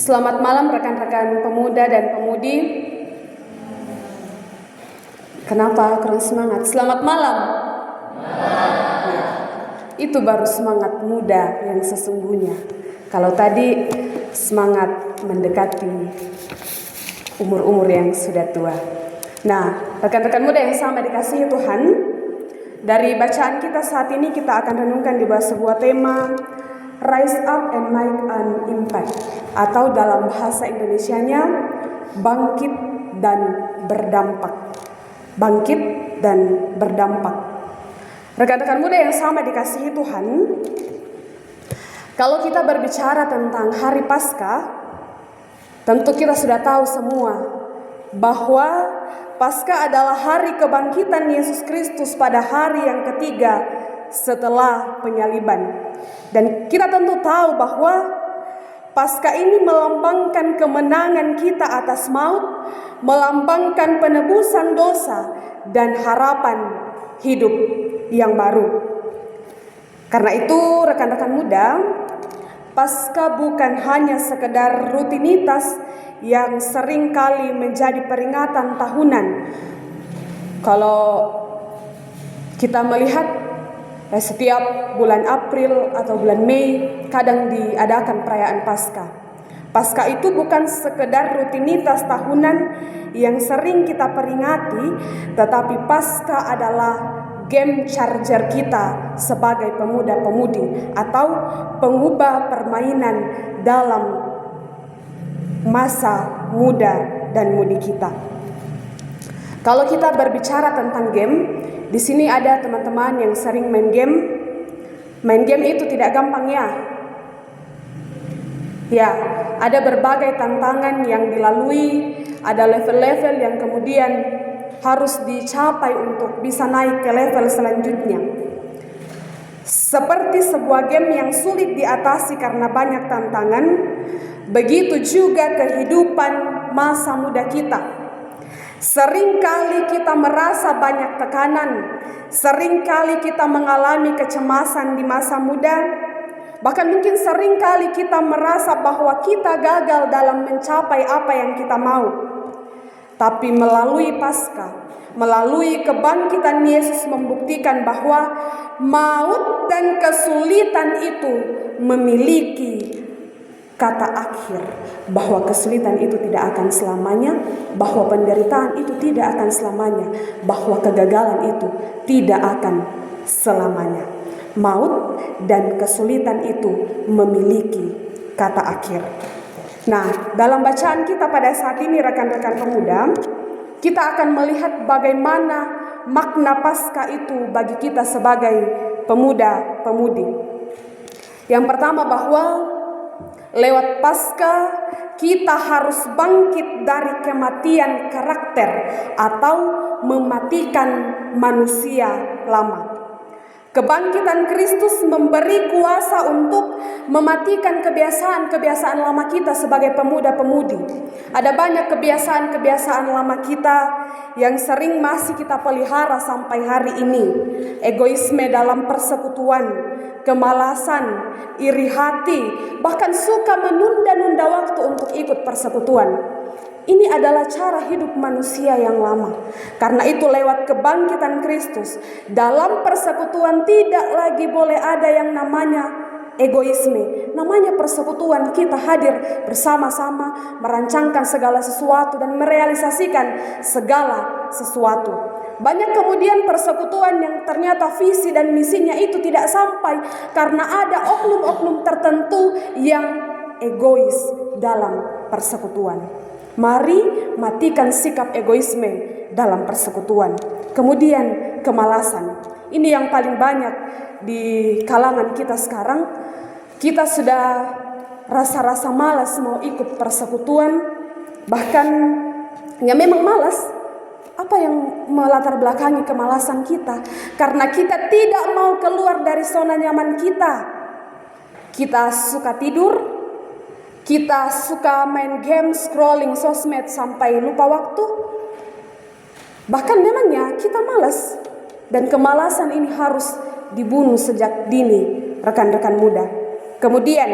Selamat malam rekan-rekan pemuda dan pemudi. Kenapa kurang semangat? Selamat malam. Ya, itu baru semangat muda yang sesungguhnya. Kalau tadi semangat mendekati umur-umur yang sudah tua. Nah, rekan-rekan muda yang sama dikasihi Tuhan, dari bacaan kita saat ini kita akan renungkan di bawah sebuah tema Rise Up and Make an Impact, atau dalam bahasa Indonesianya bangkit dan berdampak. Bangkit dan berdampak. Rekan-rekan muda yang sama dikasihi Tuhan, kalau kita berbicara tentang hari Paskah, tentu kita sudah tahu semua bahwa Paskah adalah hari kebangkitan Yesus Kristus pada hari yang ketiga setelah penyaliban. Dan kita tentu tahu bahwa Paskah ini melambangkan kemenangan kita atas maut, melambangkan penebusan dosa dan harapan hidup yang baru. Karena itu rekan-rekan muda, Paskah bukan hanya sekedar rutinitas yang sering kali menjadi peringatan tahunan. Kalau kita melihat setiap bulan April atau bulan Mei kadang diadakan perayaan Paskah. Paskah itu bukan sekedar rutinitas tahunan yang sering kita peringati, tetapi Paskah adalah game changer kita sebagai pemuda-pemudi atau pengubah permainan dalam masa muda dan mudi kita. Kalau kita berbicara tentang game, di sini ada teman-teman yang sering main game. Main game itu tidak gampang ya. Ya, ada berbagai tantangan yang dilalui, ada level-level yang kemudian harus dicapai untuk bisa naik ke level selanjutnya. Seperti sebuah game yang sulit diatasi karena banyak tantangan, begitu juga kehidupan masa muda kita. Seringkali kita merasa banyak tekanan, seringkali kita mengalami kecemasan di masa muda, bahkan mungkin seringkali kita merasa bahwa kita gagal dalam mencapai apa yang kita mau. Tapi melalui Paskah, melalui kebangkitan Yesus membuktikan bahwa maut dan kesulitan itu memiliki kata akhir, bahwa kesulitan itu tidak akan selamanya, bahwa penderitaan itu tidak akan selamanya, bahwa kegagalan itu tidak akan selamanya. Maut dan kesulitan itu memiliki kata akhir. Nah, dalam bacaan kita pada saat ini rekan-rekan pemuda, kita akan melihat bagaimana makna Paskah itu bagi kita sebagai pemuda-pemudi. Yang pertama, bahwa lewat Paskah kita harus bangkit dari kematian karakter atau mematikan manusia lama. Kebangkitan Kristus memberi kuasa untuk mematikan kebiasaan-kebiasaan lama kita sebagai pemuda-pemudi. Ada banyak kebiasaan-kebiasaan lama kita yang sering masih kita pelihara sampai hari ini. Egoisme dalam persekutuan, kemalasan, iri hati, bahkan suka menunda-nunda waktu untuk ikut persekutuan. Ini adalah cara hidup manusia yang lama. Karena itu lewat kebangkitan Kristus, dalam persekutuan tidak lagi boleh ada yang namanya egoisme. Namanya persekutuan, kita hadir bersama-sama merancangkan segala sesuatu dan merealisasikan segala sesuatu. Banyak kemudian persekutuan yang ternyata visi dan misinya itu tidak sampai karena ada oknum-oknum tertentu yang egois dalam persekutuan. Mari matikan sikap egoisme dalam persekutuan. Kemudian kemalasan. Ini yang paling banyak di kalangan kita sekarang. Kita sudah rasa-rasa malas mau ikut persekutuan. Bahkan ya memang malas. Apa yang melatar belakangi kemalasan kita? Karena kita tidak mau keluar dari zona nyaman kita. Kita suka tidur. Kita suka main game, scrolling sosmed sampai lupa waktu. Bahkan memangnya kita malas. Dan kemalasan ini harus dibunuh sejak dini, rekan-rekan muda. Kemudian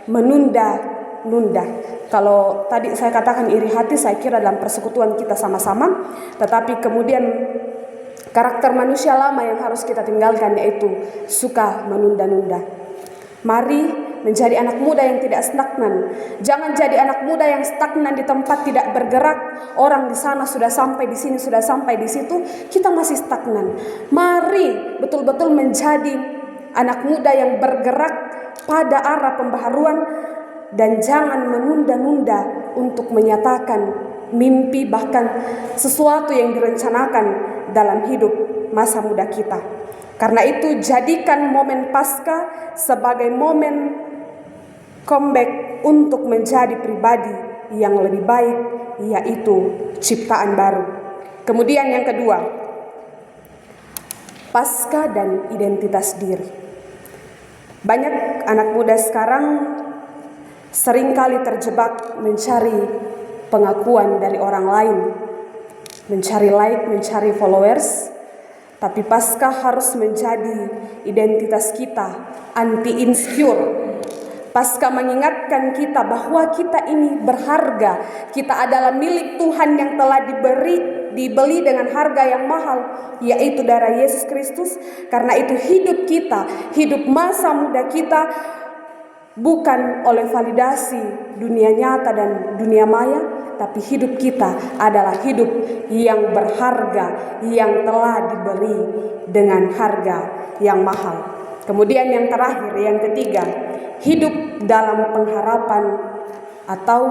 menunda menunda-nunda. Kalau tadi saya katakan iri hati, saya kira dalam persekutuan kita sama-sama, tetapi kemudian karakter manusia lama yang harus kita tinggalkan yaitu suka menunda-nunda. Mari menjadi anak muda yang tidak stagnan. Jangan jadi anak muda yang stagnan di tempat tidak bergerak. Orang di sana sudah sampai di sini, sudah sampai di situ, kita masih stagnan. Mari betul-betul menjadi anak muda yang bergerak pada arah pembaharuan dan jangan menunda-nunda untuk menyatakan mimpi bahkan sesuatu yang direncanakan dalam hidup masa muda kita. Karena itu jadikan momen Paskah sebagai momen comeback untuk menjadi pribadi yang lebih baik, yaitu ciptaan baru. Kemudian yang kedua, Paskah dan identitas diri. Banyak anak muda sekarang seringkali terjebak mencari pengakuan dari orang lain, mencari like, mencari followers. Tapi Paskah harus menjadi identitas kita, anti-insecure. Paskah mengingatkan kita bahwa kita ini berharga. Kita adalah milik Tuhan yang telah dibeli dengan harga yang mahal, yaitu darah Yesus Kristus. Karena itu hidup kita, hidup masa muda kita bukan oleh validasi dunia nyata dan dunia maya, tapi hidup kita adalah hidup yang berharga, yang telah dibeli dengan harga yang mahal. Kemudian yang terakhir, yang ketiga, hidup dalam pengharapan atau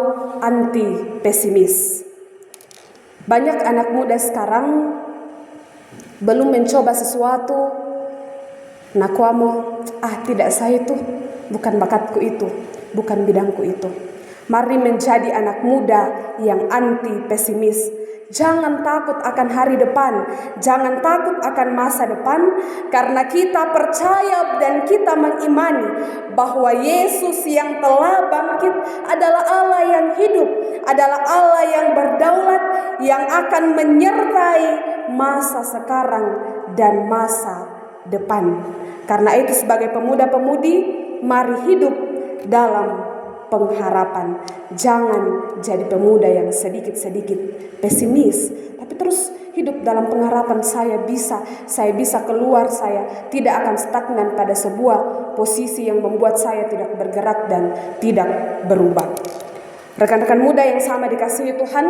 anti pesimis. Banyak anak muda sekarang belum mencoba sesuatu, nakwamo, tidak, saya itu bukan bakatku itu, bukan bidangku itu. Mari menjadi anak muda yang anti pesimis. Jangan takut akan hari depan, jangan takut akan masa depan, karena kita percaya dan kita mengimani bahwa Yesus yang telah bangkit adalah Allah yang hidup, adalah Allah yang berdaulat, yang akan menyertai masa sekarang dan masa depan. Karena itu sebagai pemuda-pemudi, mari hidup dalam pengharapan. Jangan jadi pemuda yang sedikit-sedikit pesimis, tapi terus hidup dalam pengharapan. Saya bisa keluar, saya tidak akan stagnan pada sebuah posisi yang membuat saya tidak bergerak dan tidak berubah. Rekan-rekan muda yang sama dikasihi Tuhan,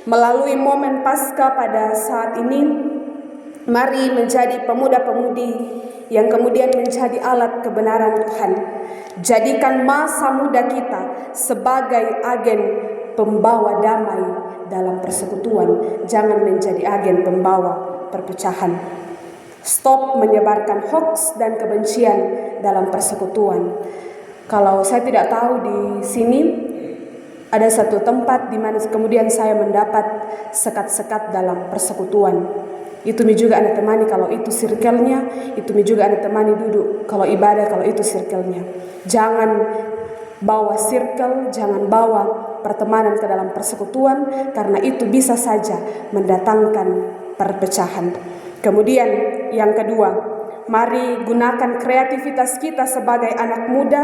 melalui momen Paskah pada saat ini, mari menjadi pemuda-pemudi yang kemudian menjadi alat kebenaran Tuhan. Jadikan masa muda kita sebagai agen pembawa damai dalam persekutuan. Jangan menjadi agen pembawa perpecahan. Stop menyebarkan hoax dan kebencian dalam persekutuan. Kalau saya tidak tahu di sini ada satu tempat di mana kemudian saya mendapat sekat-sekat dalam persekutuan. Itu juga Anda temani kalau itu circle-nya, itu juga Anda temani duduk kalau ibadah, kalau itu circle-nya. Jangan bawa circle, jangan bawa pertemanan ke dalam persekutuan, karena itu bisa saja mendatangkan perpecahan. Kemudian yang kedua, mari gunakan kreativitas kita sebagai anak muda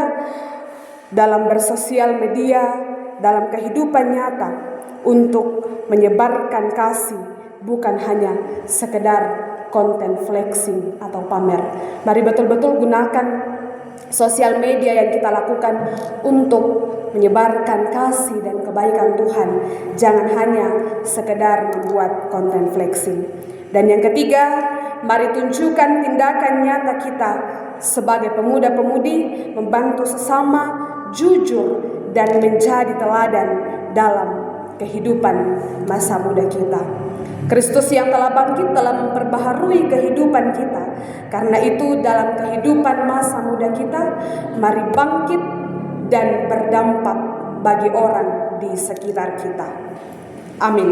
dalam bersosial media, dalam kehidupan nyata untuk menyebarkan kasih, bukan hanya sekedar konten flexing atau pamer. Mari betul-betul gunakan sosial media yang kita lakukan untuk menyebarkan kasih dan kebaikan Tuhan. Jangan hanya sekedar membuat konten flexing. Dan yang ketiga, mari tunjukkan tindakan nyata kita sebagai pemuda-pemudi, membantu sesama, jujur, dan menjadi teladan dalam kehidupan masa muda kita. Kristus yang telah bangkit telah memperbaharui kehidupan kita. Karena itu dalam kehidupan masa muda kita, mari bangkit dan berdampak bagi orang di sekitar kita. Amin.